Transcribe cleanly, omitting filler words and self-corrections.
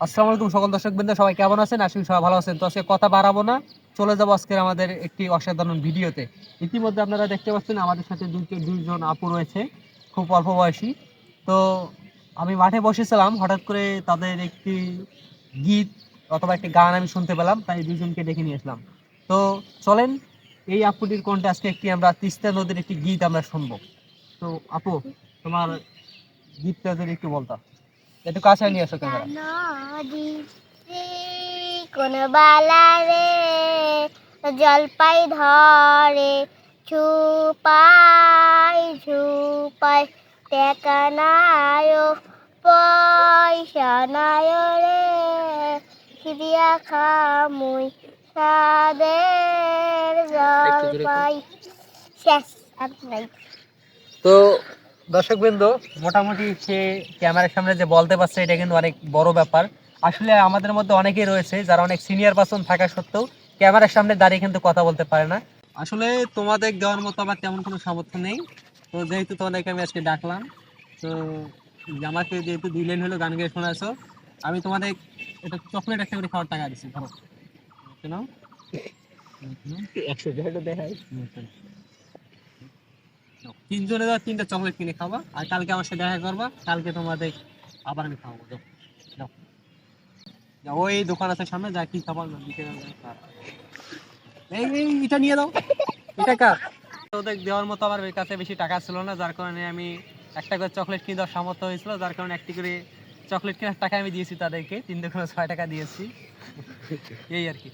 আসসালামু আলাইকুম সকল দর্শকবৃন্দ, সবাই কেমন আছেন? আশা করি সবাই ভালো আছেন। তো আজকে কথা বাড়াবো না, চলে যাবো আজকে আমাদের একটি অসাধারণ ভিডিওতে। ইতিমধ্যে আপনারা দেখতে পাচ্ছেন আমাদের সাথে দুইজন আপু রয়েছে, খুব অল্প বয়সী। তো আমি মাঠে বসেছিলাম, হঠাৎ করে তাদের একটি গীত অথবা একটি গান আমি শুনতে পেলাম, তাই দুইজনকে ডেকে নিয়ে আসলাম। তো চলেন, এই আপুটির কণ্ঠে আজকে একটি আমরা তিস্তা নদীর একটি গীত আমরা শুনবো। তো আপু, তোমার গীতটা যদি একটু বলতাম, একটু কাছে নিয়ে আসো ক্যামেরা। নদী কোন বালা রে জলপাই ধরে ঝুপাই ঝুপাই টাকা নাই পয়সা নাই রে খিদিয়া খামুই সাদের জলপাই শেষ আর নাই। তো দর্শকবৃন্দ, মোটামুটি সে ক্যামেরার সামনে যে বলতে পারছে এটা কিন্তু অনেক বড় ব্যাপার। আসলে আমাদের মধ্যে অনেকেই রয়েছে যারা অনেক সিনিয়র পারসন থাকা সত্ত্বেও ক্যামেরার সামনে দাঁড়িয়ে কিন্তু কথা বলতে পারে না। আসলে তোমাদের দেওয়ার মতো আমার তেমন কোনো সামর্থ্য নেই। তো যেহেতু তোমাদেরকে আমি আজকে ডাকলাম, তো আমাকে যেহেতু 2 লাইন হলো গান গেয়ে শোনাছো, আমি তোমাদের এটা চকলেট একটা করে খাওয়ার টাকা দিচ্ছি, ধরো। শোনাও। 100 দেখাই। 3 জনে 3টা চকলেট কিনে খাবা, আর কালকে আমার সাথে দেখা করবা। কালকে তোমাদের আবার আমি খাওয়াবো। যাও যাও যাও, ওই দোকান আছে সামনে, যা কি খাবার এটা নিয়ে দাও। এটা কার? ওদের দেওয়ার মতো আমার কাছে বেশি টাকা ছিল না, যার কারণে আমি একটা করে চকলেট কিনে দেওয়ার সামর্থ্য হয়েছিল, যার কারণে একটি করে চকলেট কেনার টাকা আমি দিয়েছি তাদেরকে। 3 দোকানে 6 টাকা দিয়েছি, এই আর কি।